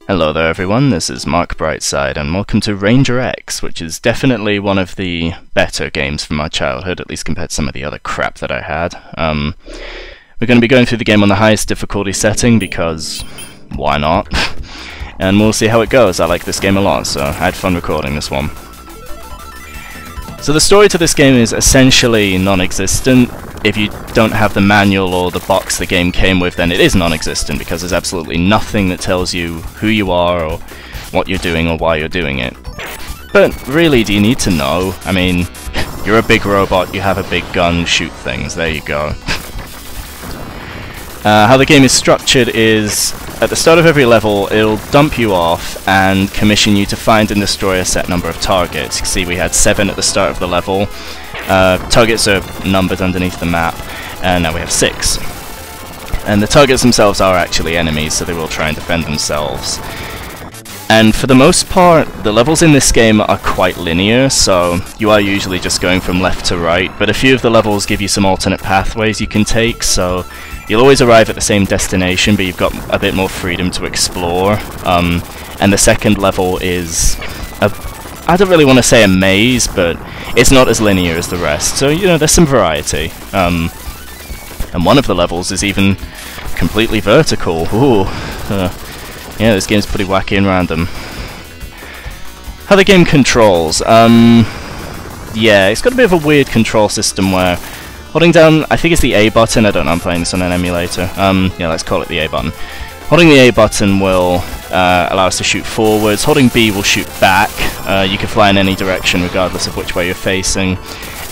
Hello there everyone, this is Mark Brightside and welcome to Ranger X, which is definitely one of the better games from my childhood, at least compared to some of the other crap that I had. We're going to be going through the game on the highest difficulty setting because why not? And we'll see how it goes. I like this game a lot, so I had fun recording this one. So the story to this game is essentially non-existent. If you don't have the manual or the box the game came with, then it is non-existent because there's absolutely nothing that tells you who you are or what you're doing or why you're doing it. But really, do you need to know? I mean, you're a big robot, you have a big gun, shoot things, there you go. How the game is structured is, at the start of every level, it'll dump you off and commission you to find and destroy a set number of targets. You can see we had 7 at the start of the level. Targets are numbered underneath the map, and now we have 6. And the targets themselves are actually enemies, so they will try and defend themselves. And for the most part, the levels in this game are quite linear, so you are usually just going from left to right, but a few of the levels give you some alternate pathways you can take, so you'll always arrive at the same destination, but you've got a bit more freedom to explore. And the second level is I don't really want to say a maze, but it's not as linear as the rest, so you know, there's some variety. And one of the levels is even completely vertical. Ooh, yeah, this game's pretty wacky and random. How the game controls, yeah, it's got a bit of a weird control system where holding down, I think it's the A button, I don't know, I'm playing this on an emulator, yeah, let's call it the A button. Holding the A button will allow us to shoot forwards, holding B will shoot back, you can fly in any direction regardless of which way you're facing,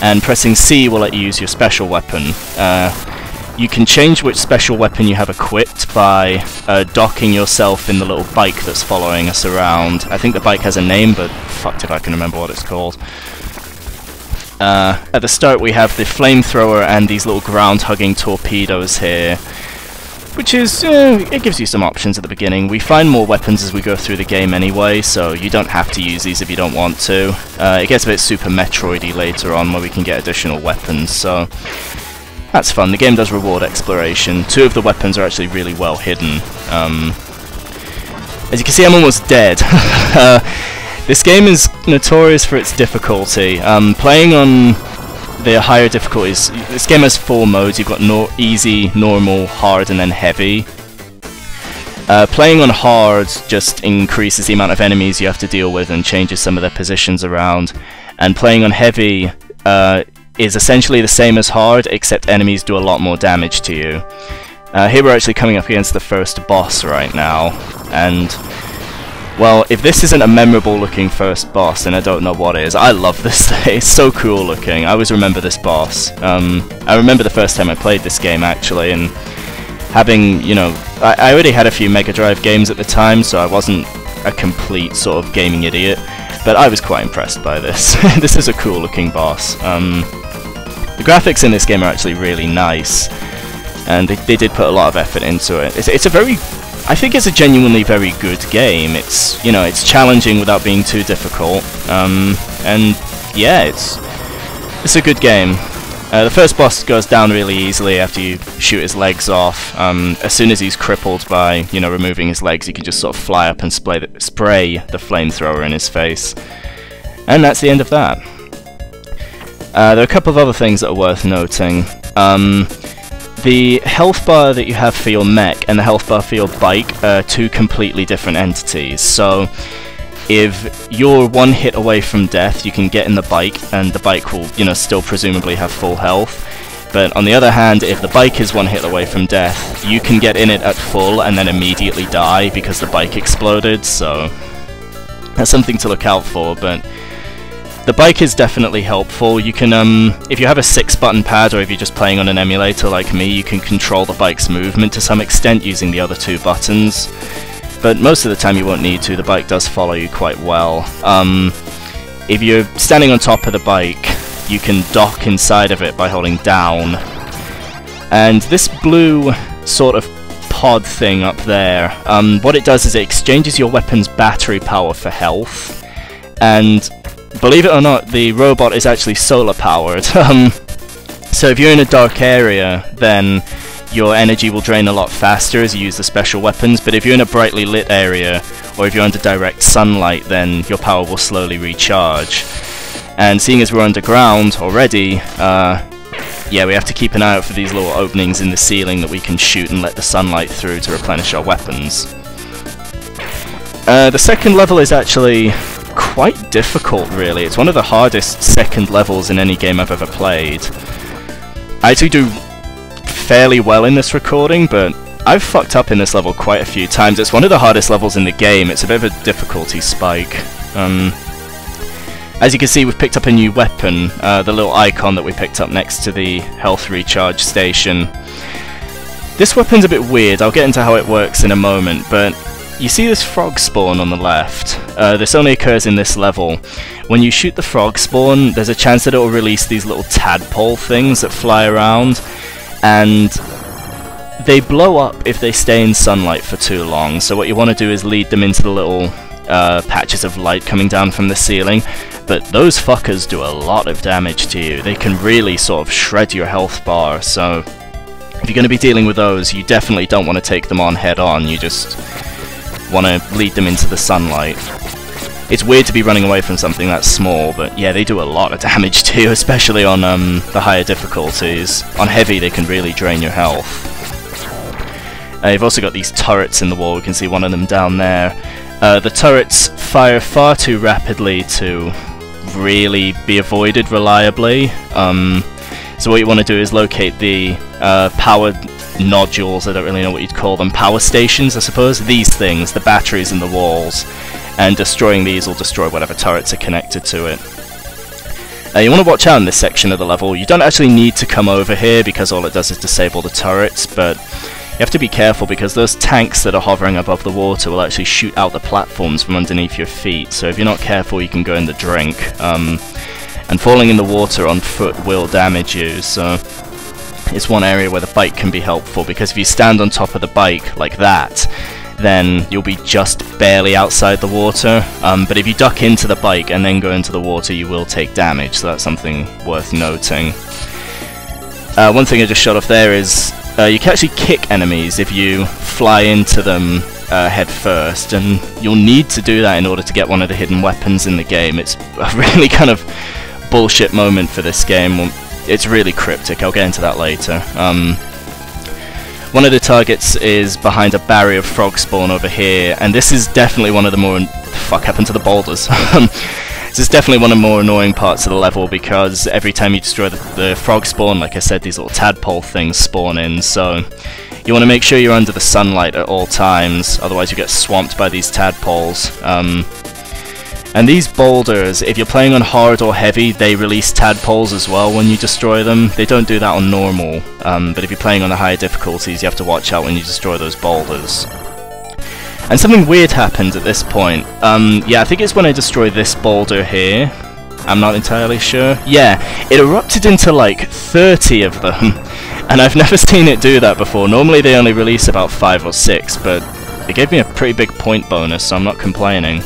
and pressing C will let you use your special weapon. You can change which special weapon you have equipped by docking yourself in the little bike that's following us around. I think the bike has a name, but fucked if I can remember what it's called. At the start we have the flamethrower and these little ground-hugging torpedoes here, which is, it gives you some options at the beginning. We find more weapons as we go through the game anyway, so you don't have to use these if you don't want to. It gets a bit Super Metroid-y later on where we can get additional weapons, so that's fun. The game does reward exploration. 2 of the weapons are actually really well hidden. As you can see, I'm almost dead. This game is notorious for its difficulty. Playing on the higher difficulties, this game has 4 modes. You've got easy, normal, hard, and then heavy. Playing on hard just increases the amount of enemies you have to deal with and changes some of their positions around. And playing on heavy is essentially the same as hard, except enemies do a lot more damage to you. Here we're actually coming up against the first boss right now, and well, if this isn't a memorable looking first boss, then I don't know what is. I love this thing, it's so cool looking. I always remember this boss. I remember the first time I played this game actually, and having, you know, I already had a few Mega Drive games at the time, so I wasn't a complete sort of gaming idiot, but I was quite impressed by this. This is a cool looking boss. The graphics in this game are actually really nice, and they did put a lot of effort into it. It's a very, I think it's a genuinely very good game. It's, you know, it's challenging without being too difficult, and yeah, it's a good game. The first boss goes down really easily after you shoot his legs off. As soon as he's crippled by, you know, removing his legs, you can just sort of fly up and spray the flamethrower in his face. And that's the end of that. There are a couple of other things that are worth noting. The health bar that you have for your mech and the health bar for your bike are 2 completely different entities. So if you're 1 hit away from death, you can get in the bike and the bike will, you know, still presumably have full health. But on the other hand, if the bike is 1 hit away from death, you can get in it at full and then immediately die because the bike exploded, so that's something to look out for. But the bike is definitely helpful. You can, if you have a 6-button pad, or if you're just playing on an emulator like me, you can control the bike's movement to some extent using the other 2 buttons. But most of the time you won't need to, the bike does follow you quite well. If you're standing on top of the bike, you can dock inside of it by holding down. And this blue sort of pod thing up there, what it does is it exchanges your weapon's battery power for health. And believe it or not, the robot is actually solar powered. So if you're in a dark area, then your energy will drain a lot faster as you use the special weapons, but if you're in a brightly lit area, or if you're under direct sunlight, then your power will slowly recharge. And seeing as we're underground already, yeah, we have to keep an eye out for these little openings in the ceiling that we can shoot and let the sunlight through to replenish our weapons. The second level is actually quite difficult, really. It's one of the hardest second levels in any game I've ever played. I actually do fairly well in this recording, but I've fucked up in this level quite a few times. It's one of the hardest levels in the game. It's a bit of a difficulty spike. As you can see, we've picked up a new weapon, the little icon that we picked up next to the health recharge station. This weapon's a bit weird. I'll get into how it works in a moment, but you see this frog spawn on the left. This only occurs in this level. When you shoot the frog spawn, there's a chance that it will release these little tadpole things that fly around, and they blow up if they stay in sunlight for too long. So what you want to do is lead them into the little patches of light coming down from the ceiling, but those fuckers do a lot of damage to you. They can really sort of shred your health bar, so if you're going to be dealing with those, you definitely don't want to take them on head on. You just want to lead them into the sunlight. It's weird to be running away from something that small, but yeah, they do a lot of damage to you, especially on the higher difficulties. On heavy, they can really drain your health. You've also got these turrets in the wall. We can see one of them down there. The turrets fire far too rapidly to really be avoided reliably. So what you want to do is locate the power nodules, I don't really know what you'd call them, power stations I suppose, these things, the batteries in the walls, and destroying these will destroy whatever turrets are connected to it. You want to watch out in this section of the level. You don't actually need to come over here because all it does is disable the turrets, but you have to be careful because those tanks that are hovering above the water will actually shoot out the platforms from underneath your feet, so if you're not careful you can go in the drink. And falling in the water on foot will damage you, so it's one area where the bike can be helpful, because if you stand on top of the bike like that, then you'll be just barely outside the water, but if you duck into the bike and then go into the water you will take damage, so that's something worth noting. One thing I just shot off there is you can actually kick enemies if you fly into them head first, and you'll need to do that in order to get one of the hidden weapons in the game. It's a really kind of bullshit moment for this game. It's really cryptic, I'll get into that later. One of the targets is behind a barrier of frog spawn over here, and this is definitely one of the more... What the fuck happened to the boulders? This is definitely one of the more annoying parts of the level, because every time you destroy the frog spawn, like I said, these little tadpole things spawn in, so you want to make sure you're under the sunlight at all times, otherwise you get swamped by these tadpoles. And these boulders, if you're playing on hard or heavy, they release tadpoles as well when you destroy them. They don't do that on normal, but if you're playing on the higher difficulties, you have to watch out when you destroy those boulders. And something weird happened at this point. Yeah, I think it's when I destroyed this boulder here. I'm not entirely sure. Yeah, it erupted into like 30 of them, and I've never seen it do that before. Normally they only release about 5 or 6, but it gave me a pretty big point bonus, so I'm not complaining.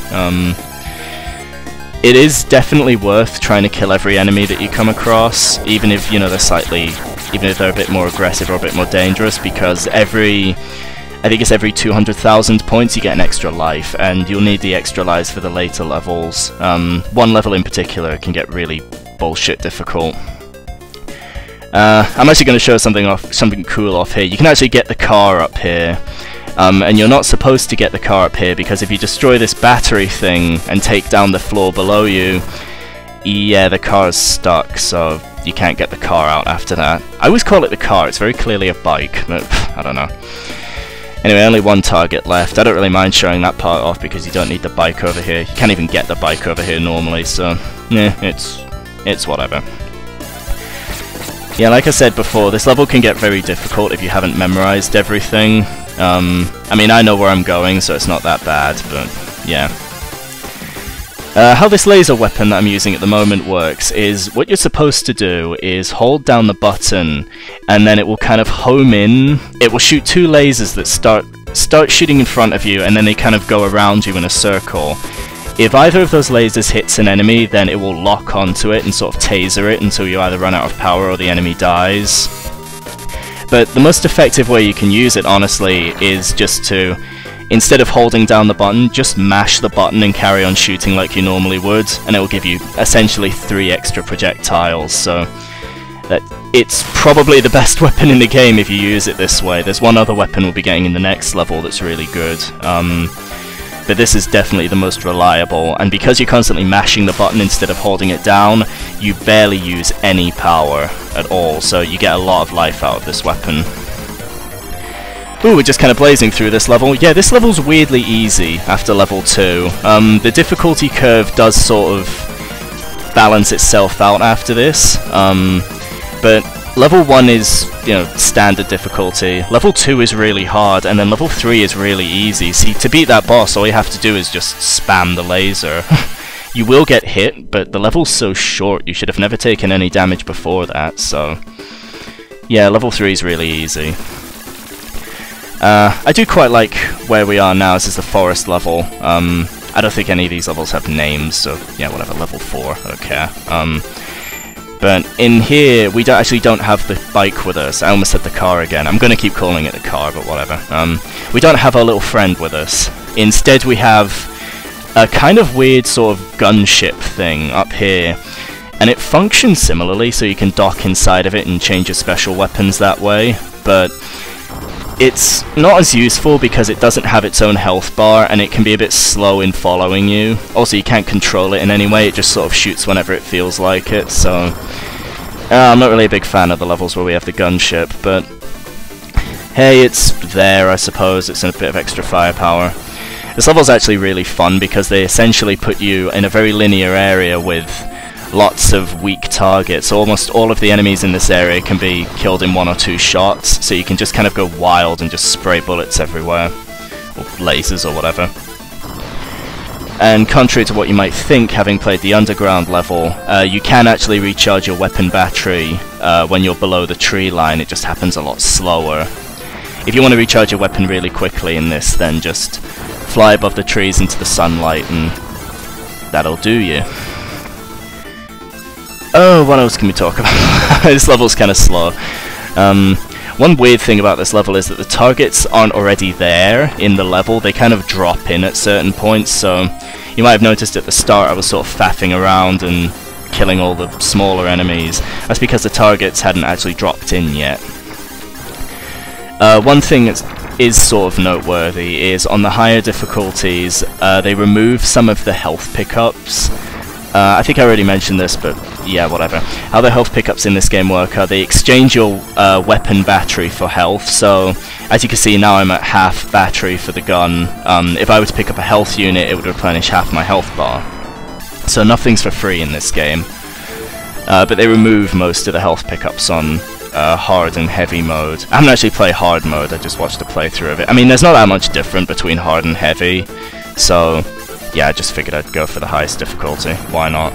It is definitely worth trying to kill every enemy that you come across, even if, you know, even if they're a bit more aggressive or a bit more dangerous, because I think it's every 200,000 points you get an extra life, and you'll need the extra lives for the later levels. One level in particular can get really bullshit difficult. I'm actually going to show something cool off here. You can actually get the car up here. And you're not supposed to get the car up here, because if you destroy this battery thing and take down the floor below you, yeah, the car's stuck, so you can't get the car out after that. I always call it the car, it's very clearly a bike, but I don't know. Anyway, only one target left. I don't really mind showing that part off because you don't need the bike over here. You can't even get the bike over here normally, so yeah, it's whatever. Yeah, like I said before, this level can get very difficult if you haven't memorized everything. I mean, I know where I'm going, so it's not that bad, but yeah. How this laser weapon that I'm using at the moment works is, what you're supposed to do is hold down the button, and then it will kind of home in. It will shoot 2 lasers that start shooting in front of you, and then they kind of go around you in a circle. If either of those lasers hits an enemy, then it will lock onto it and sort of taser it until you either run out of power or the enemy dies. but the most effective way you can use it, honestly, is just to, instead of holding down the button, just mash the button and carry on shooting like you normally would, and it will give you essentially 3 extra projectiles, so that it's probably the best weapon in the game if you use it this way. There's one other weapon we'll be getting in the next level that's really good, but this is definitely the most reliable, and because you're constantly mashing the button instead of holding it down, you barely use any power at all, so you get a lot of life out of this weapon. Ooh, we're just kind of blazing through this level. Yeah, this level's weirdly easy after level 2. The difficulty curve does sort of balance itself out after this, but level 1 is, you know, standard difficulty, level 2 is really hard, and then level 3 is really easy. See, to beat that boss, all you have to do is just spam the laser. You will get hit, but the level's so short, you should have never taken any damage before that, so yeah, level 3 is really easy. I do quite like where we are now. This is the forest level. I don't think any of these levels have names, so yeah, whatever, level 4, I don't care. But in here, we actually don't have the bike with us. I almost said the car again. I'm going to keep calling it the car, but whatever. We don't have our little friend with us. Instead, we have a kind of weird sort of gunship thing up here. And it functions similarly, so you can dock inside of it and change your special weapons that way. But it's not as useful because it doesn't have its own health bar, and it can be a bit slow in following you. Also, you can't control it in any way, it just sort of shoots whenever it feels like it, so I'm not really a big fan of the levels where we have the gunship, but hey, it's there, I suppose. It's a bit of extra firepower. This level's actually really fun because they essentially put you in a very linear area with lots of weak targets. Almost all of the enemies in this area can be killed in 1 or 2 shots, so you can just kind of go wild and just spray bullets everywhere, or lasers or whatever. And contrary to what you might think, having played the underground level, you can actually recharge your weapon battery when you're below the tree line. It just happens a lot slower. If you want to recharge your weapon really quickly in this, then just fly above the trees into the sunlight and that'll do you. Oh, what else can we talk about? This level's kind of slow. One weird thing about this level is that the targets aren't already there in the level, they kind of drop in at certain points, so you might have noticed at the start I was sort of faffing around and killing all the smaller enemies. That's because the targets hadn't actually dropped in yet. One thing that is sort of noteworthy is on the higher difficulties, they remove some of the health pickups. I think I already mentioned this, but yeah, whatever. How the health pickups in this game work are they exchange your weapon battery for health, so as you can see now I'm at half battery for the gun. If I were to pick up a health unit, it would replenish half my health bar. So nothing's for free in this game. But they remove most of the health pickups on hard and heavy mode. I haven't actually played hard mode, I just watched a playthrough of it. I mean, there's not that much different between hard and heavy, so yeah, I just figured I'd go for the highest difficulty. Why not?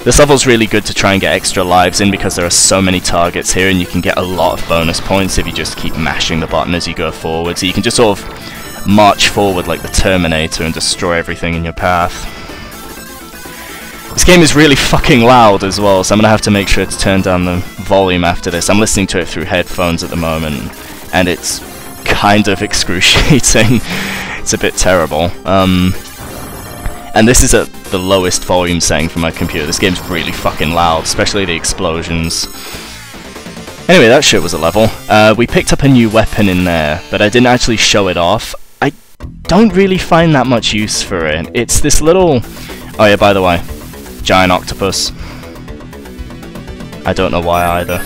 This level's really good to try and get extra lives in because there are so many targets here and you can get a lot of bonus points if you just keep mashing the button as you go forward. So you can just sort of march forward like the Terminator and destroy everything in your path. This game is really fucking loud as well, so I'm gonna have to make sure to turn down the volume after this. I'm listening to it through headphones at the moment, and it's kind of excruciating. It's a bit terrible. And this is at the lowest volume setting for my computer. This game's really fucking loud, especially the explosions. Anyway, that shit was a level. We picked up a new weapon in there, but I didn't actually show it off. I don't really find that much use for it. It's this little... Oh yeah, by the way, giant octopus. I don't know why either.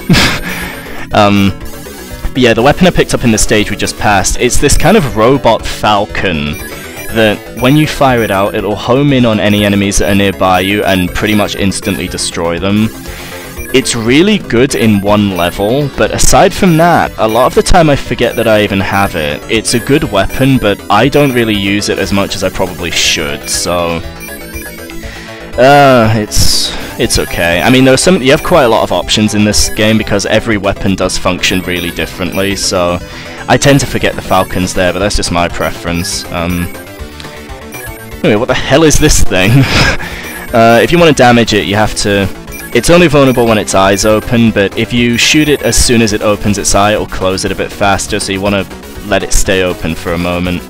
But yeah, the weapon I picked up in the stage we just passed, it's this kind of robot falcon that when you fire it out, it'll home in on any enemies that are nearby you and pretty much instantly destroy them. It's really good in one level, but aside from that, a lot of the time I forget that I even have it. It's a good weapon, but I don't really use it as much as I probably should, so... it's okay. I mean, you have quite a lot of options in this game because every weapon does function really differently, so I tend to forget the falcons there, but that's just my preference. Anyway, what the hell is this thing? If you want to damage it, you have to It's only vulnerable when its eye's open, but if you shoot it as soon as it opens its eye, it'll close it a bit faster, so you want to let it stay open for a moment.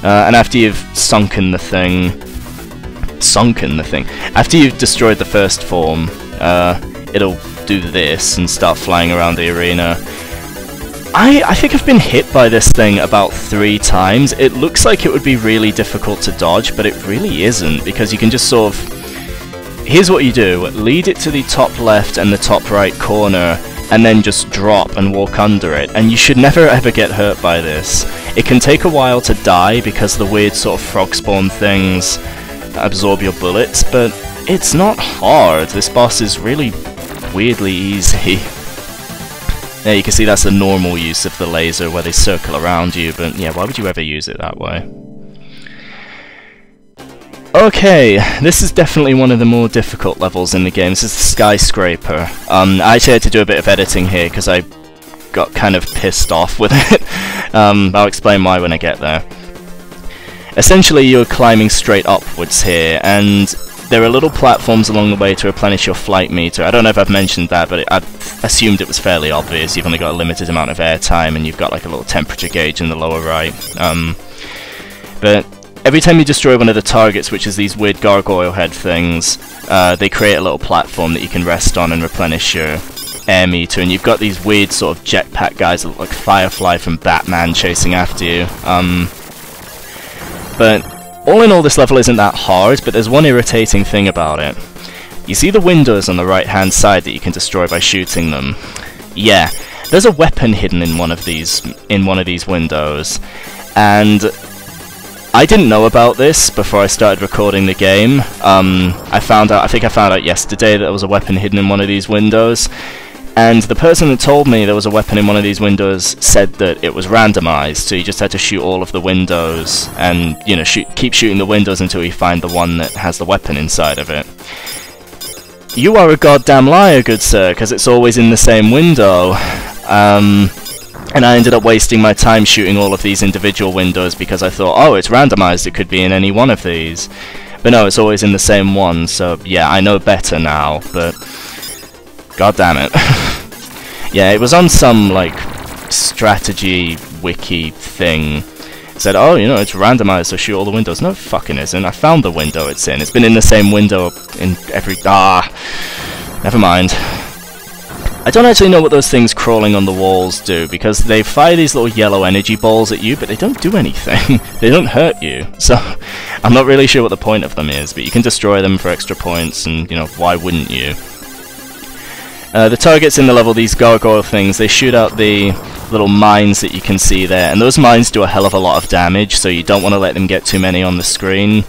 And after you've sunken the thing... After you've destroyed the first form, it'll do this and start flying around the arena. I think I've been hit by this thing about 3 times. It looks like it would be really difficult to dodge, but it really isn't, because you can just sort of... Here's what you do. Lead it to the top left and the top right corner, and then just drop and walk under it, and you should never ever get hurt by this. It can take a while to die because the weird sort of frog spawn things absorb your bullets, but it's not hard. This boss is really weirdly easy. Yeah, you can see that's the normal use of the laser where they circle around you, but yeah, why would you ever use it that way? Okay, this is definitely one of the more difficult levels in the game. This is the skyscraper. I actually had to do a bit of editing here because I got kind of pissed off with it. I'll explain why when I get there. Essentially, you're climbing straight upwards here, and there are little platforms along the way to replenish your flight meter. I don't know if I've mentioned that, but I assumed it was fairly obvious. You've only got a limited amount of airtime, and you've got like a little temperature gauge in the lower right. But every time you destroy one of the targets, which is these weird gargoyle head things, they create a little platform that you can rest on and replenish your air meter, and you've got these weird sort of jetpack guys that look like Firefly from Batman chasing after you. But all in all, this level isn't that hard, but there's one irritating thing about it. You see the windows on the right-hand side that you can destroy by shooting them? Yeah, there's a weapon hidden in one of these windows, and I didn't know about this before I started recording the game. I think I found out yesterday that there was a weapon hidden in one of these windows, and the person that told me there was a weapon in one of these windows said that it was randomized, so you just had to shoot all of the windows, and, you know, keep shooting the windows until you find the one that has the weapon inside of it. You are a goddamn liar, good sir, because it's always in the same window. And I ended up wasting my time shooting all of these individual windows because I thought, oh, it's randomized, it could be in any one of these. But no, it's always in the same one, so yeah, I know better now, but god damn it. Yeah, it was on some, like, strategy wiki thing. It said, oh, you know, it's randomized, so shoot all the windows. No, it fucking isn't. I found the window it's in. It's been in the same window in every... never mind. I don't actually know what those things crawling on the walls do, because they fire these little yellow energy balls at you, but they don't do anything. They don't hurt you, so I'm not really sure what the point of them is, but you can destroy them for extra points, and, you know, why wouldn't you? The targets in the level, these gargoyle things, they shoot out the little mines that you can see there, and those mines do a hell of a lot of damage, so you don't want to let them get too many on the screen.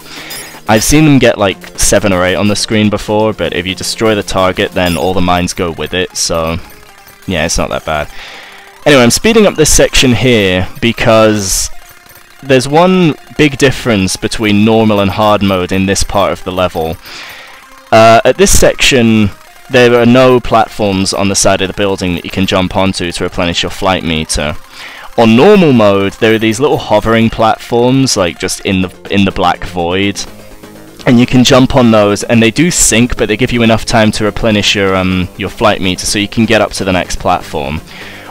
I've seen them get like 7 or 8 on the screen before, but if you destroy the target, then all the mines go with it, so yeah, it's not that bad. Anyway, I'm speeding up this section here because there's one big difference between normal and hard mode in this part of the level. At this section, there are no platforms on the side of the building that you can jump onto to replenish your flight meter. On normal mode, there are these little hovering platforms, like just in the black void, and you can jump on those, and they do sink, but they give you enough time to replenish your flight meter, so you can get up to the next platform.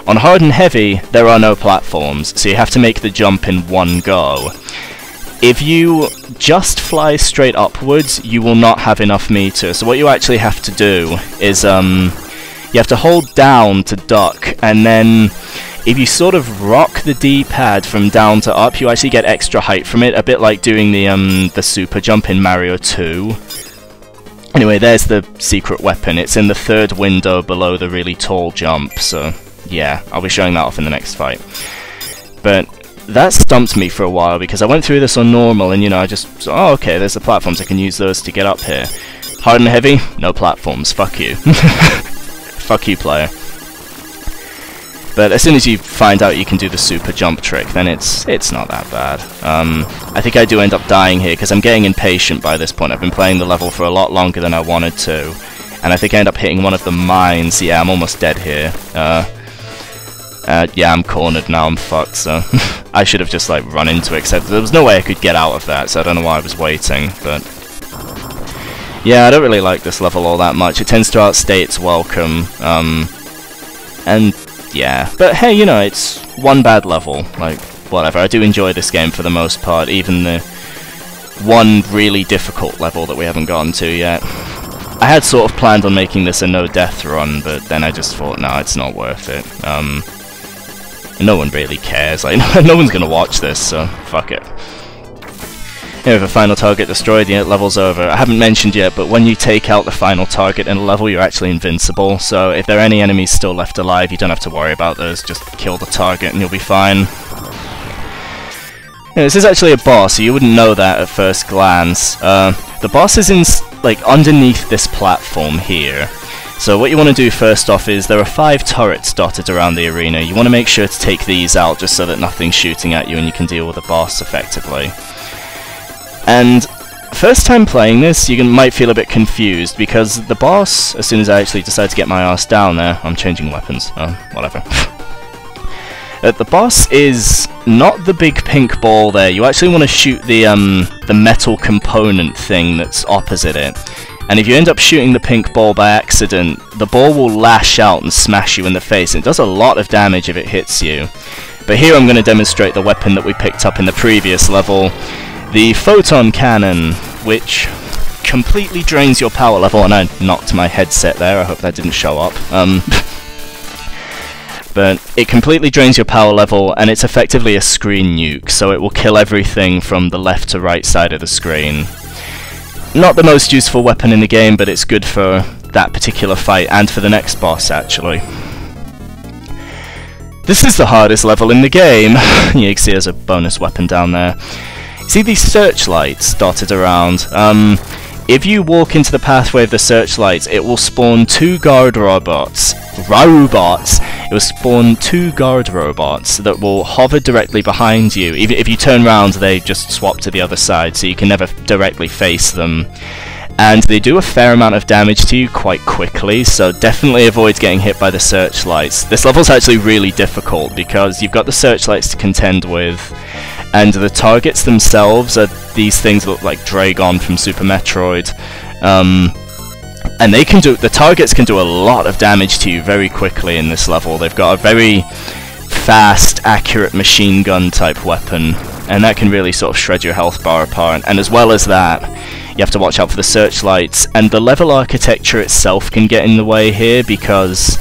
On hard and heavy, there are no platforms, so you have to make the jump in one go. If you just fly straight upwards, you will not have enough meter, so what you actually have to do is you have to hold down to duck, and then if you sort of rock the D-pad from down to up, you actually get extra height from it, a bit like doing the super jump in Mario 2. Anyway, there's the secret weapon. It's in the 3rd window below the really tall jump, so yeah, I'll be showing that off in the next fight. But that stumped me for a while, because I went through this on normal, and, you know, I just, oh, okay, there's the platforms, I can use those to get up here. Hard and heavy? No platforms, fuck you. Fuck you, player. But as soon as you find out you can do the super jump trick, then it's not that bad. I think I do end up dying here, because I'm getting impatient by this point. I've been playing the level for a lot longer than I wanted to, and I think I end up hitting one of the mines. Yeah, I'm almost dead here. Yeah, I'm cornered now, I'm fucked, so I should have just, like, run into it, except there was no way I could get out of that, so I don't know why I was waiting, but Yeah, I don't really like this level all that much. It tends to outstay its welcome, and yeah. But hey, you know, it's one bad level, like, whatever. I do enjoy this game for the most part, even the one really difficult level that we haven't gotten to yet. I had sort of planned on making this a no-death run, but then I just thought, no, it's not worth it. No one really cares, like, no one's gonna watch this, so fuck it. Here, with a final target destroyed, the level's over. I haven't mentioned yet, but when you take out the final target in a level, you're actually invincible, so if there are any enemies still left alive, you don't have to worry about those, just kill the target and you'll be fine. Yeah, this is actually a boss, so you wouldn't know that at first glance. The boss is in, like, underneath this platform here. So what you want to do first off is, there are 5 turrets dotted around the arena. You want to make sure to take these out just so that nothing's shooting at you and you can deal with the boss effectively. And first time playing this, you might feel a bit confused, because the boss, as soon as I actually decide to get my ass down there, I'm changing weapons, whatever. The boss is not the big pink ball there. You actually want to shoot the metal component thing that's opposite it. And if you end up shooting the pink ball by accident, the ball will lash out and smash you in the face. It does a lot of damage if it hits you. But here I'm going to demonstrate the weapon that we picked up in the previous level, the photon cannon, which completely drains your power level. And I knocked my headset there, I hope that didn't show up. But it completely drains your power level, and it's effectively a screen nuke, so it will kill everything from the left to right side of the screen. Not the most useful weapon in the game, but it's good for that particular fight, and for the next boss, actually. This is the hardest level in the game. You can see there's a bonus weapon down there. See these searchlights dotted around? If you walk into the pathway of the searchlights, it will spawn 2 guard robots. It will spawn 2 guard robots that will hover directly behind you. Even if you turn around, they just swap to the other side, so you can never directly face them. And they do a fair amount of damage to you quite quickly, so definitely avoid getting hit by the searchlights. This level's actually really difficult, because you've got the searchlights to contend with, and the targets themselves are these things that look like Dragon from Super Metroid. And the targets can do a lot of damage to you very quickly in this level. They've got a very fast, accurate machine gun type weapon, and that can really sort of shred your health bar apart. And as well as that, you have to watch out for the searchlights, and the level architecture itself can get in the way here, because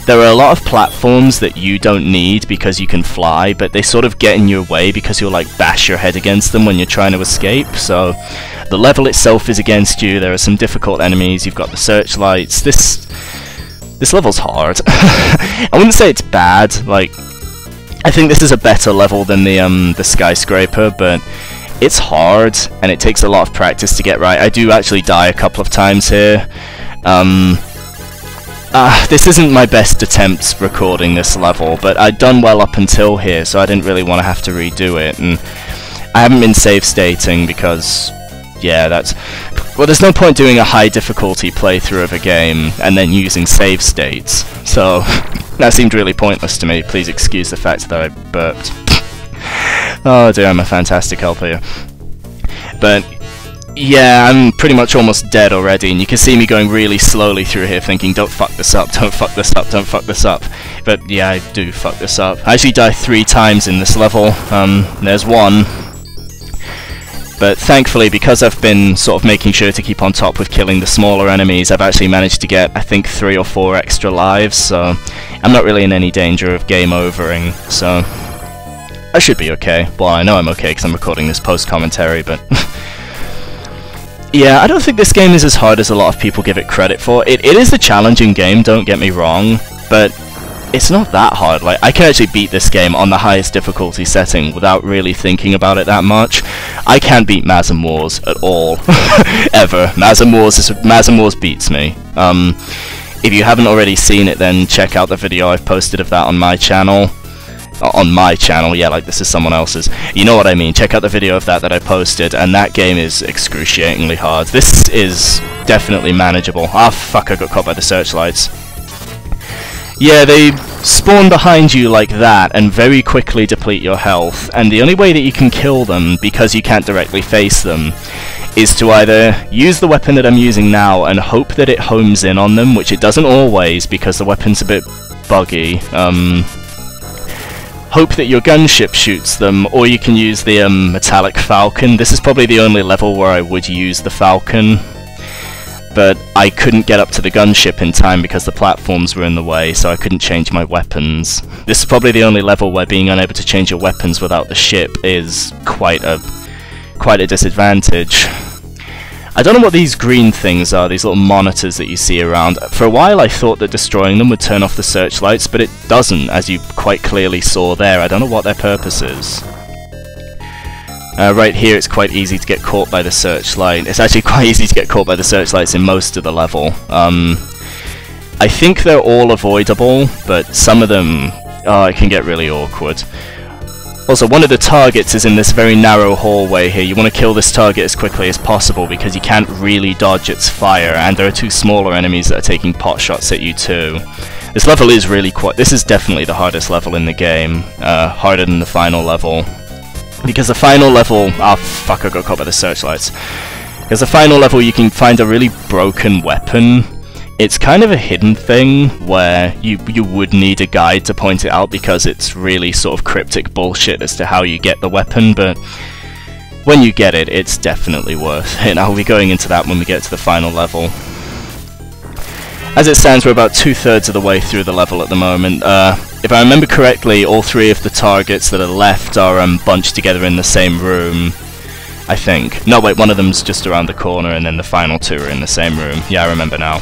there are a lot of platforms that you don't need because you can fly, but they sort of get in your way because you'll like bash your head against them when you're trying to escape. So the level itself is against you. There are some difficult enemies. You've got the searchlights. This level's hard. I wouldn't say it's bad. Like, I think this is a better level than the skyscraper, but it's hard and it takes a lot of practice to get right. I do actually die a couple of times here. This isn't my best attempts recording this level, but I'd done well up until here, so I didn't really want to have to redo it, and I haven't been save stating because, yeah, well, there's no point doing a high difficulty playthrough of a game and then using save states, so that seemed really pointless to me. Please excuse the fact that I burped. Oh dear, I'm a fantastic helper. But yeah, I'm pretty much almost dead already, and you can see me going really slowly through here thinking, don't fuck this up, don't fuck this up, don't fuck this up. But yeah, I do fuck this up. I actually die 3 times in this level. There's one. But thankfully, because I've been sort of making sure to keep on top with killing the smaller enemies, I've actually managed to get, I think, 3 or 4 extra lives, so I'm not really in any danger of game overing, so I should be okay. Well, I know I'm okay because I'm recording this post-commentary, but yeah, I don't think this game is as hard as a lot of people give it credit for. It is a challenging game, don't get me wrong, but it's not that hard. Like, I can actually beat this game on the highest difficulty setting without really thinking about it that much. I can't beat Mazam Wars at all, ever. Mazam Wars beats me. If you haven't already seen it, then check out the video I've posted of that on my channel. On my channel, yeah, like this is someone else's. You know what I mean. Check out the video of that I posted, and that game is excruciatingly hard. This is definitely manageable. Ah, fuck, I got caught by the searchlights. Yeah, they spawn behind you like that and very quickly deplete your health, and the only way that you can kill them, because you can't directly face them, is to either use the weapon that I'm using now and hope that it homes in on them, which it doesn't always because the weapon's a bit buggy. Hope that your gunship shoots them, or you can use the metallic falcon. This is probably the only level where I would use the falcon, but I couldn't get up to the gunship in time because the platforms were in the way, so I couldn't change my weapons. This is probably the only level where being unable to change your weapons without the ship is quite a disadvantage. I don't know what these green things are, these little monitors that you see around. For a while I thought that destroying them would turn off the searchlights, but it doesn't, as you quite clearly saw there. I don't know what their purpose is. Right here it's quite easy to get caught by the searchlight. It's actually quite easy to get caught by the searchlights in most of the level. I think they're all avoidable, but some of them, it can get really awkward. Also, one of the targets is in this very narrow hallway here. You want to kill this target as quickly as possible because you can't really dodge its fire, and there are two smaller enemies that are taking pot shots at you too. This level is really this is definitely the hardest level in the game, harder than the final level. Because the final level... oh fuck, I got caught by the searchlights. Because the final level you can find a really broken weapon. It's kind of a hidden thing where you would need a guide to point it out because it's really sort of cryptic bullshit as to how you get the weapon, but when you get it, it's definitely worth it. I'll be going into that when we get to the final level. As it stands, we're about 2/3 of the way through the level at the moment. If I remember correctly, all three of the targets that are left are bunched together in the same room, I think. No, wait, one of them's just around the corner, and then the final two are in the same room. Yeah, I remember now.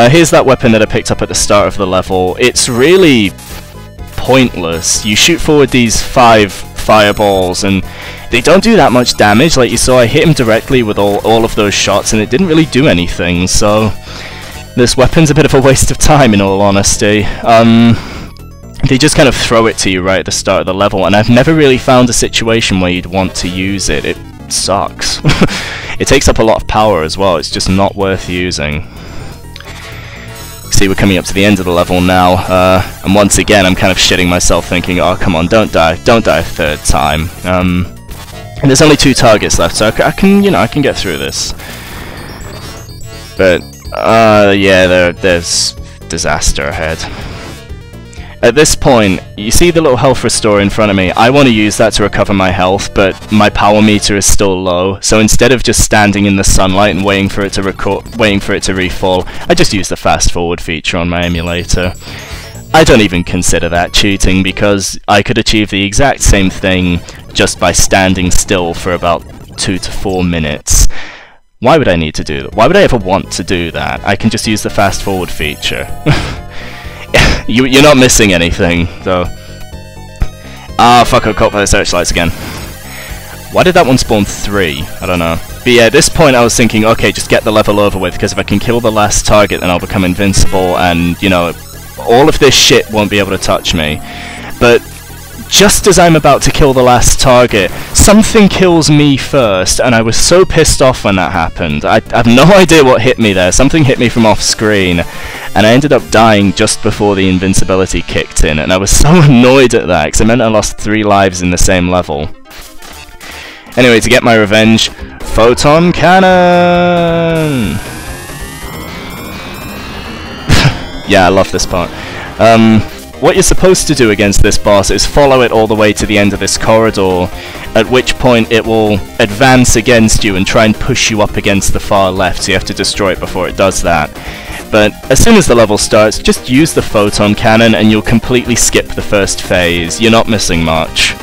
Here's that weapon that I picked up at the start of the level. It's really pointless. You shoot forward these 5 fireballs and they don't do that much damage. Like you saw, I hit him directly with all of those shots and it didn't really do anything, so this weapon's a bit of a waste of time in all honesty. They just kind of throw it to you right at the start of the level, and I've never really found a situation where you'd want to use it. It sucks. It takes up a lot of power as well. It's just not worth using. See, we're coming up to the end of the level now, and once again I'm kind of shitting myself thinking, oh come on, don't die a third time. And there's only 2 targets left, so I can get through this. But yeah, there's disaster ahead. At this point, you see the little health restore in front of me. I want to use that to recover my health, but my power meter is still low, so instead of just standing in the sunlight and waiting for it to refall, I just use the fast forward feature on my emulator. I don't even consider that cheating, because I could achieve the exact same thing just by standing still for about 2 to 4 minutes. Why would I need to do that? Why would I ever want to do that? I can just use the fast forward feature. You're not missing anything, though. Ah, fuck, I got caught by the searchlights again. Why did that one spawn 3? I don't know. But yeah, at this point I was thinking, okay, just get the level over with, because if I can kill the last target, then I'll become invincible, and, you know, all of this shit won't be able to touch me. But just as I'm about to kill the last target, something kills me first, and I was so pissed off when that happened. I have no idea what hit me there. Something hit me from off screen, and I ended up dying just before the invincibility kicked in, and I was so annoyed at that, because it meant I lost 3 lives in the same level. Anyway, to get my revenge, photon cannon! Yeah, I love this part. What you're supposed to do against this boss is follow it all the way to the end of this corridor, at which point it will advance against you and try and push you up against the far left, so you have to destroy it before it does that. But as soon as the level starts, just use the photon cannon and you'll completely skip the first phase. You're not missing much.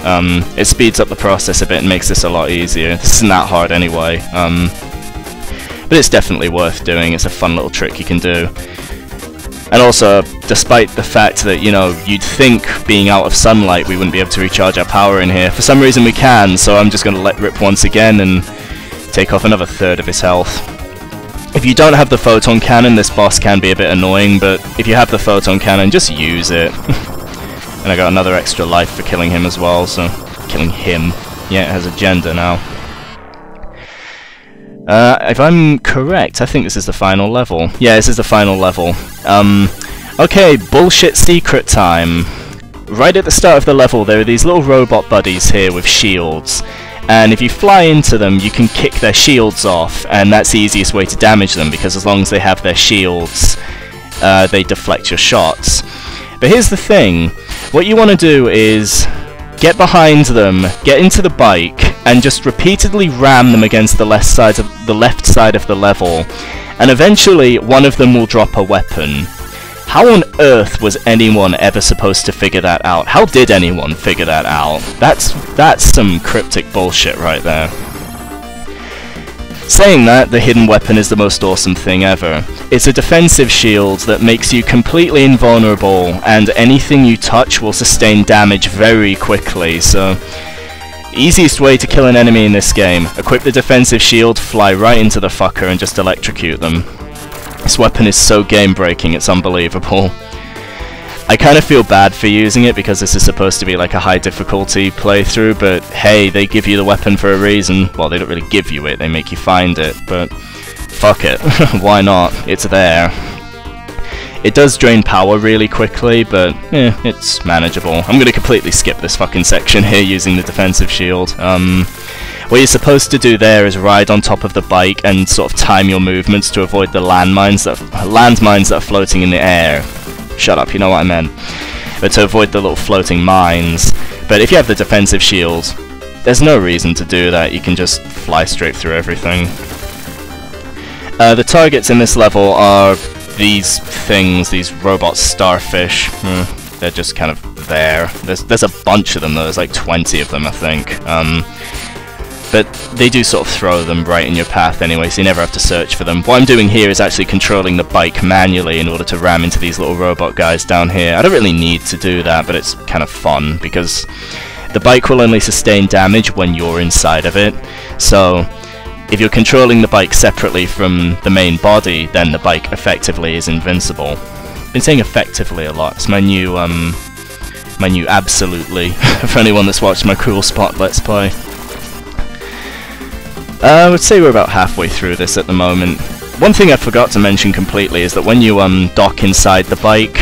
It speeds up the process a bit and makes this a lot easier. This isn't that hard anyway. But it's definitely worth doing. It's a fun little trick you can do. And also, despite the fact that, you know, you'd think being out of sunlight we wouldn't be able to recharge our power in here, for some reason we can, so I'm just going to let rip once again and take off another 1/3 of his health. If you don't have the photon cannon, this boss can be a bit annoying, but if you have the photon cannon, just use it. And I got another extra life for killing him as well, so... killing him. Yeah, it has a gender now. If I'm correct, I think this is the final level. Yeah, this is the final level. Okay, bullshit secret time. Right at the start of the level, there are these little robot buddies here with shields. and if you fly into them, you can kick their shields off, and that's the easiest way to damage them, because as long as they have their shields, they deflect your shots. But here's the thing, what you want to do is get behind them, get into the bike, and just repeatedly ram them against the left side of the level, and eventually one of them will drop a weapon. How on earth was anyone ever supposed to figure that out? How did anyone figure that out? That's some cryptic bullshit right there. Saying that, the hidden weapon is the most awesome thing ever. It's a defensive shield that makes you completely invulnerable, and anything you touch will sustain damage very quickly, so easiest way to kill an enemy in this game: equip the defensive shield, fly right into the fucker, and just electrocute them. This weapon is so game-breaking, it's unbelievable. I kind of feel bad for using it because this is supposed to be like a high difficulty playthrough, but hey, they give you the weapon for a reason. Well, they don't really give you it, they make you find it, but fuck it. Why not? It's there. It does drain power really quickly, but it's manageable. I'm gonna completely skip this fucking section here using the defensive shield. What you're supposed to do there is ride on top of the bike and sort of time your movements to avoid the landmines that are floating in the air. Shut up, you know what I meant. But to avoid the little floating mines. But if you have the defensive shield, there's no reason to do that. You can just fly straight through everything. The targets in this level are these things, these robot starfish. They're just kind of there. There's a bunch of them though, there's like 20 of them I think. But they do sort of throw them right in your path anyway, so you never have to search for them. What I'm doing here is actually controlling the bike manually in order to ram into these little robot guys down here. I don't really need to do that, but it's kind of fun, because the bike will only sustain damage when you're inside of it. So if you're controlling the bike separately from the main body, then the bike effectively is invincible. I've been saying effectively a lot. It's my new absolutely for anyone that's watched my Cruel Spot Let's Play. I would say we're about halfway through this at the moment. One thing I forgot to mention completely is that when you dock inside the bike,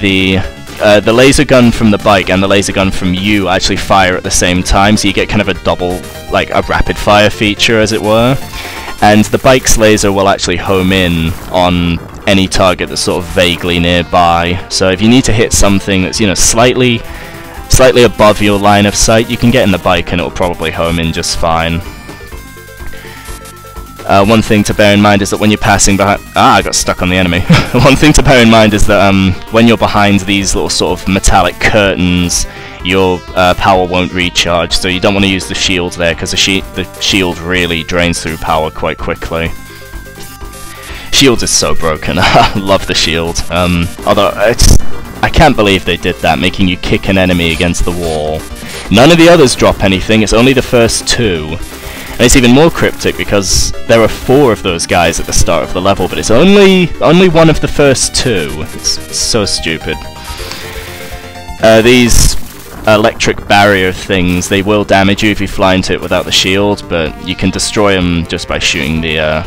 the laser gun from the bike and the laser gun from you actually fire at the same time, so you get kind of a double, like a rapid fire feature as it were. And the bike's laser will actually home in on any target that's sort of vaguely nearby. So if you need to hit something that's, you know, slightly above your line of sight, you can get in the bike and it'll probably home in just fine. One thing to bear in mind is that when you're passing behind... I got stuck on the enemy. One thing to bear in mind is that when you're behind these little sort of metallic curtains, your power won't recharge, so you don't want to use the shield there, because the shield really drains through power quite quickly. Shield is so broken. I love the shield. Although, I can't believe they did that, making you kick an enemy against the wall. None of the others drop anything, it's only the first two. And it's even more cryptic because there are 4 of those guys at the start of the level, but it's only one of the first 2. It's so stupid. These electric barrier things, they will damage you if you fly into it without the shield, but you can destroy them just by shooting the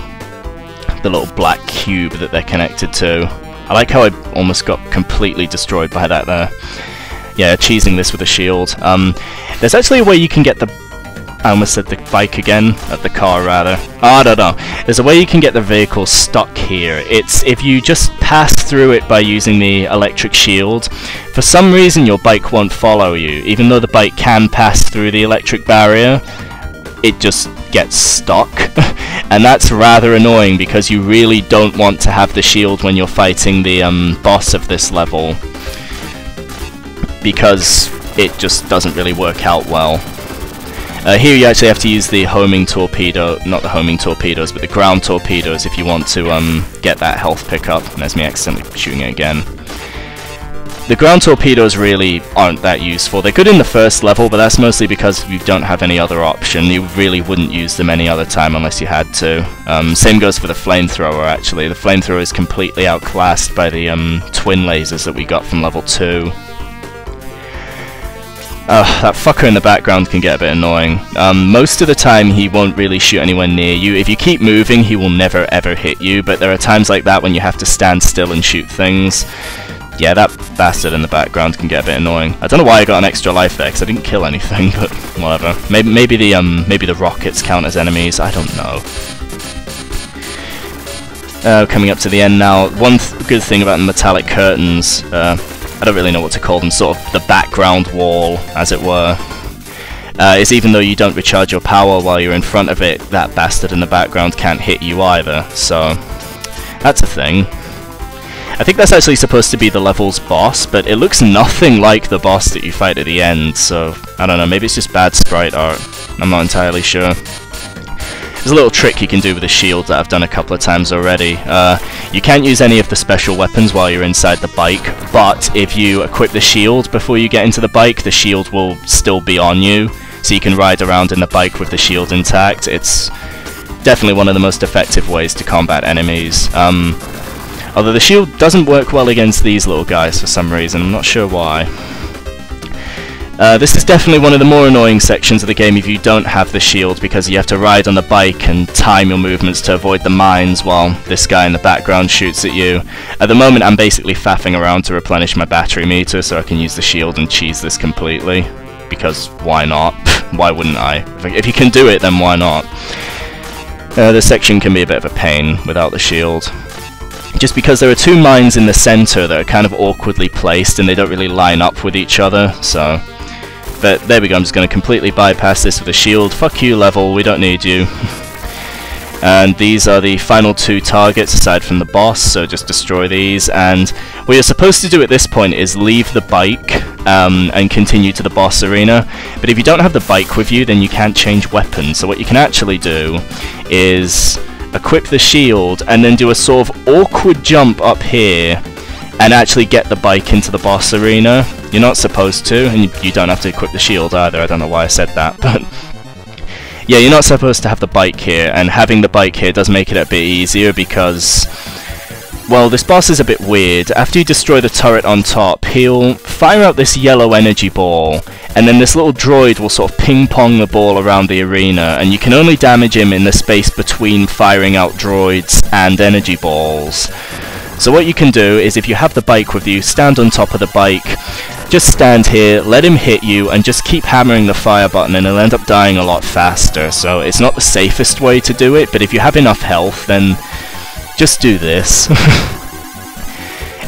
little black cube that they're connected to. I like how I almost got completely destroyed by that there. Yeah, cheesing this with a shield. There's actually a way you can get the... I almost said the bike again, the car rather. I don't know. There's a way you can get the vehicle stuck here. It's if you just pass through it by using the electric shield. For some reason your bike won't follow you. Even though the bike can pass through the electric barrier, it just gets stuck. And that's rather annoying because you really don't want to have the shield when you're fighting the boss of this level, because it just doesn't really work out well. Here you actually have to use the homing torpedo, not the homing torpedoes, but the ground torpedoes if you want to get that health pickup. And there's me accidentally shooting it again. The ground torpedoes really aren't that useful. They're good in the first level, but that's mostly because you don't have any other option. You really wouldn't use them any other time unless you had to. Same goes for the flamethrower actually. The flamethrower is completely outclassed by the twin lasers that we got from level 2. That fucker in the background can get a bit annoying. Most of the time he won't really shoot anywhere near you. If you keep moving he will never ever hit you, but there are times like that when you have to stand still and shoot things. Yeah, that bastard in the background can get a bit annoying. I don't know why I got an extra life there, because I didn't kill anything, but whatever. Maybe the rockets count as enemies, I don't know. Coming up to the end now, one good thing about the metallic curtains, I don't really know what to call them, sort of the background wall, as it were, is even though you don't recharge your power while you're in front of it, that bastard in the background can't hit you either, so that's a thing. I think that's actually supposed to be the level's boss, but it looks nothing like the boss that you fight at the end, so I don't know, maybe it's just bad sprite art, I'm not entirely sure. There's a little trick you can do with the shield that I've done a couple of times already. You can't use any of the special weapons while you're inside the bike, but if you equip the shield before you get into the bike, the shield will still be on you, so you can ride around in the bike with the shield intact. It's definitely one of the most effective ways to combat enemies. Although the shield doesn't work well against these little guys for some reason, I'm not sure why. This is definitely one of the more annoying sections of the game if you don't have the shield, because you have to ride on the bike and time your movements to avoid the mines while this guy in the background shoots at you. At the moment I'm basically faffing around to replenish my battery meter so I can use the shield and cheese this completely, because why not? Why wouldn't I? If you can do it, then why not? This section can be a bit of a pain without the shield. Just because there are two mines in the center that are kind of awkwardly placed and they don't really line up with each other, so... But there we go, I'm just going to completely bypass this with a shield. Fuck you, level, we don't need you. And these are the final two targets aside from the boss, so just destroy these. And what you're supposed to do at this point is leave the bike and continue to the boss arena. But if you don't have the bike with you, then you can't change weapons. So what you can actually do is equip the shield and then do a sort of awkward jump up here and actually get the bike into the boss arena. You're not supposed to, and you don't have to equip the shield either. I don't know why I said that, but yeah, you're not supposed to have the bike here, and having the bike here does make it a bit easier because, well, this boss is a bit weird. After you destroy the turret on top, he'll fire out this yellow energy ball, and then this little droid will sort of ping-pong the ball around the arena, and you can only damage him in the space between firing out droids and energy balls. So what you can do is, if you have the bike with you, stand on top of the bike, just stand here, let him hit you, and just keep hammering the fire button, and he'll end up dying a lot faster. So it's not the safest way to do it, but if you have enough health, then just do this.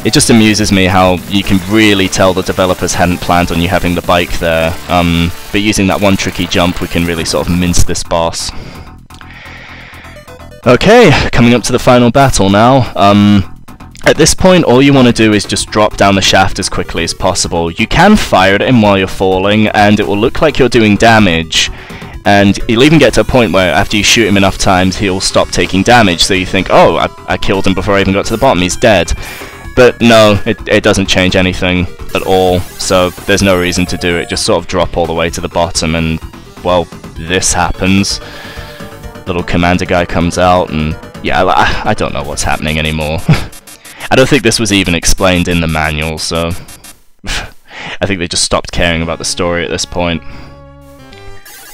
It just amuses me how you can really tell the developers hadn't planned on you having the bike there, but using that one tricky jump we can really sort of mince this boss. Okay, coming up to the final battle now. At this point, all you want to do is just drop down the shaft as quickly as possible. You can fire at him while you're falling, and it will look like you're doing damage, and you'll even get to a point where after you shoot him enough times, he'll stop taking damage, so you think, oh, I killed him before I even got to the bottom, he's dead. But no, it doesn't change anything at all, so there's no reason to do it. Just sort of drop all the way to the bottom, and, well, this happens. Little commander guy comes out, and yeah, I don't know what's happening anymore. I don't think this was even explained in the manual, so I think they just stopped caring about the story at this point.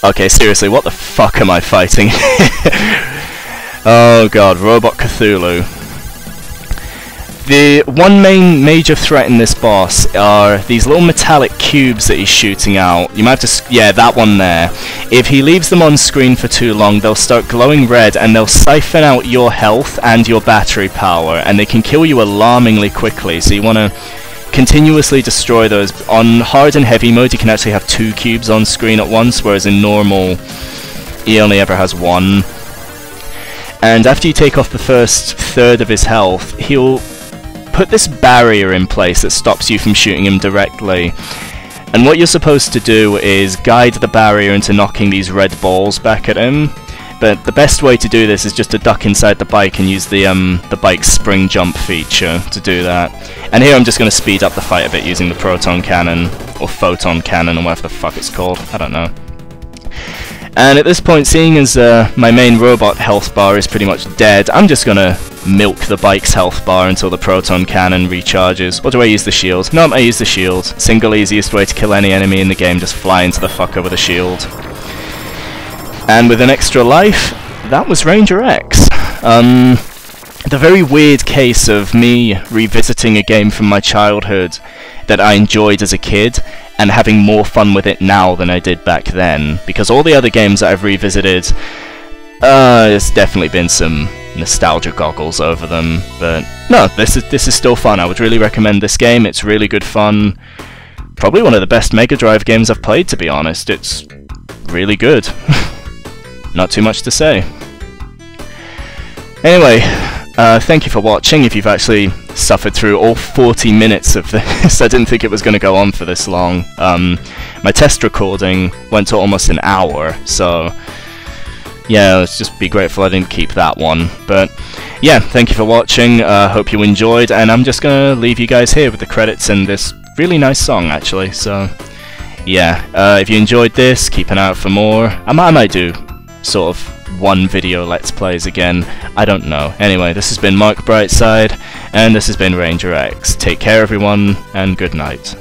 Okay, seriously, what the fuck am I fighting? Oh god, Robot Cthulhu. The one main major threat in this boss are these little metallic cubes that he's shooting out. You might have to... yeah, that one there. If he leaves them on screen for too long, they'll start glowing red and they'll siphon out your health and your battery power, and they can kill you alarmingly quickly, so you want to continuously destroy those. On hard and heavy mode, you can actually have 2 cubes on screen at once, whereas in normal, he only ever has 1. And after you take off the first third of his health, he'll put this barrier in place that stops you from shooting him directly. And what you're supposed to do is guide the barrier into knocking these red balls back at him. But the best way to do this is just to duck inside the bike and use the bike's spring jump feature to do that. And here I'm just going to speed up the fight a bit using the proton cannon, or photon cannon, or whatever the fuck it's called, I don't know. And at this point, seeing as my main robot health bar is pretty much dead, I'm just gonna milk the bike's health bar until the proton cannon recharges. Or do I use the shield? No, I use the shield. Single easiest way to kill any enemy in the game, just fly into the fuck over the shield. And with an extra life, that was Ranger X. the very weird case of me revisiting a game from my childhood that I enjoyed as a kid and having more fun with it now than I did back then, because all the other games that I've revisited, there's definitely been some nostalgia goggles over them, but no, this is still fun. I would really recommend this game. It's really good fun. Probably one of the best Mega Drive games I've played, to be honest. It's really good. Not too much to say. Anyway, thank you for watching. If you've actually suffered through all 40 minutes of this, I didn't think it was going to go on for this long. My test recording went to almost an hour, so yeah, let's just be grateful I didn't keep that one. But yeah, thank you for watching. Hope you enjoyed, and I'm just going to leave you guys here with the credits and this really nice song, actually. So yeah, if you enjoyed this, keep an eye out for more. I might do sort of one video Let's Plays again, I don't know. Anyway, this has been Mark Brightside, and this has been Ranger X. Take care everyone, and good night.